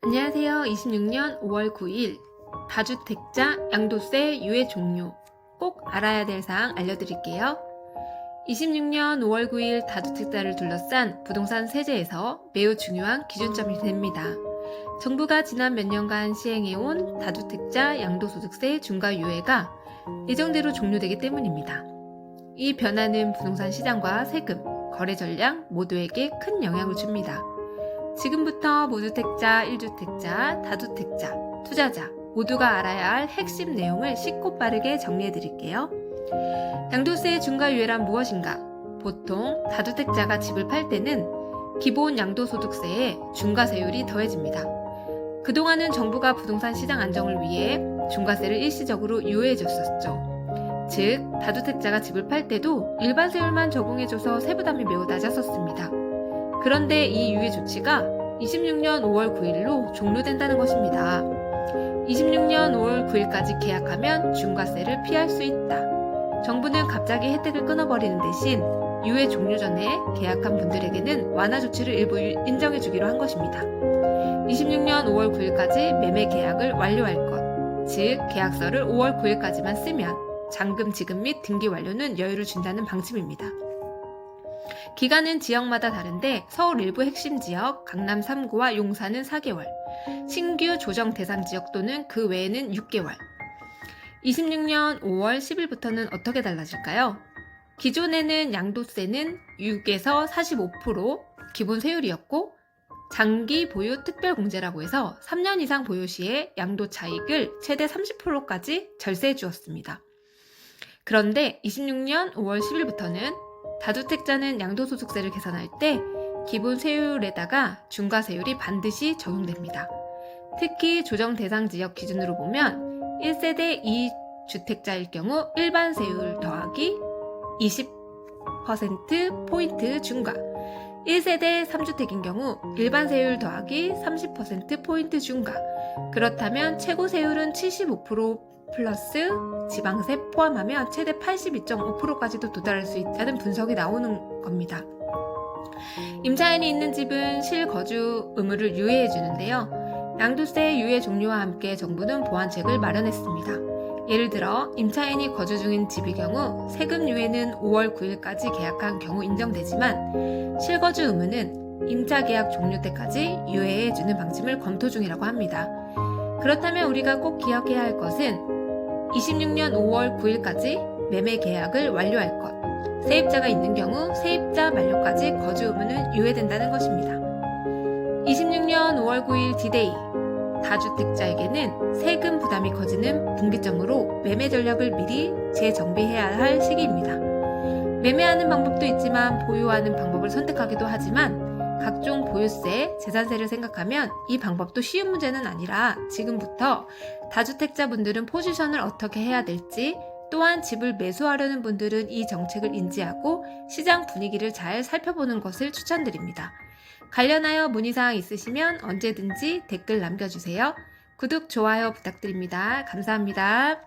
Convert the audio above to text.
안녕하세요. 26년 5월 9일 다주택자 양도세 유예 종료 꼭 알아야 될 사항 알려드릴게요. 26년 5월 9일 다주택자를 둘러싼 부동산 세제에서 매우 중요한 기준점이 됩니다. 정부가 지난 몇 년간 시행해온 다주택자 양도소득세 중과 유예가 예정대로 종료되기 때문입니다. 이 변화는 부동산 시장과 세금, 거래 전략 모두에게 큰 영향을 줍니다. 지금부터 무주택자, 1주택자, 다주택자, 투자자 모두가 알아야 할 핵심 내용을 쉽고 빠르게 정리해 드릴게요. 양도세 중과유예란 무엇인가? 보통 다주택자가 집을 팔 때는 기본 양도소득세에 중과세율이 더해집니다. 그동안은 정부가 부동산 시장 안정을 위해 중과세를 일시적으로 유예해 줬었죠. 즉, 다주택자가 집을 팔 때도 일반 세율만 적용해줘서 세부담이 매우 낮았었습니다. 그런데 이 유예 조치가 26년 5월 9일로 종료된다는 것입니다. 26년 5월 9일까지 계약하면 중과세를 피할 수 있다. 정부는 갑자기 혜택을 끊어버리는 대신 유예 종료 전에 계약한 분들에게는 완화 조치를 일부 인정해주기로 한 것입니다. 26년 5월 9일까지 매매 계약을 완료할 것, 즉 계약서를 5월 9일까지만 쓰면 잔금 지급 및 등기 완료는 여유를 준다는 방침입니다. 기간은 지역마다 다른데 서울 일부 핵심 지역, 강남 3구와 용산은 4개월, 신규 조정 대상 지역 또는 그 외에는 6개월. 26년 5월 10일부터는 어떻게 달라질까요? 기존에는 양도세는 6에서 45% 기본 세율이었고 장기 보유 특별공제라고 해서 3년 이상 보유 시에 양도 차익을 최대 30%까지 절세해 주었습니다. 그런데 26년 5월 10일부터는 다주택자는 양도소득세를 계산할 때 기본 세율에다가 중과세율이 반드시 적용됩니다. 특히 조정 대상 지역 기준으로 보면 1세대 2주택자일 경우 일반 세율 더하기 20%포인트 중과, 1세대 3주택인 경우 일반 세율 더하기 30%포인트 중과, 그렇다면 최고 세율은 75% 플러스 지방세 포함하면 최대 82.5%까지도 도달할 수 있다는 분석이 나오는 겁니다. 임차인이 있는 집은 실거주 의무를 유예해 주는데요. 양도세 유예 종료와 함께 정부는 보완책을 마련했습니다. 예를 들어 임차인이 거주 중인 집의 경우 세금 유예는 5월 9일까지 계약한 경우 인정되지만 실거주 의무는 임차계약 종료 때까지 유예해 주는 방침을 검토 중이라고 합니다. 그렇다면 우리가 꼭 기억해야 할 것은 26년 5월 9일까지 매매 계약을 완료할 것, 세입자가 있는 경우 세입자 만료까지 거주 의무는 유예된다는 것입니다. 26년 5월 9일 디데이, 다주택자에게는 세금 부담이 커지는 분기점으로 매매 전략을 미리 재정비해야 할 시기입니다. 매매하는 방법도 있지만 보유하는 방법을 선택하기도 하지만 각종 보유세, 재산세를 생각하면 이 방법도 쉬운 문제는 아니라 지금부터 다주택자분들은 포지션을 어떻게 해야 될지, 또한 집을 매수하려는 분들은 이 정책을 인지하고 시장 분위기를 잘 살펴보는 것을 추천드립니다. 관련하여 문의사항 있으시면 언제든지 댓글 남겨주세요. 구독, 좋아요 부탁드립니다. 감사합니다.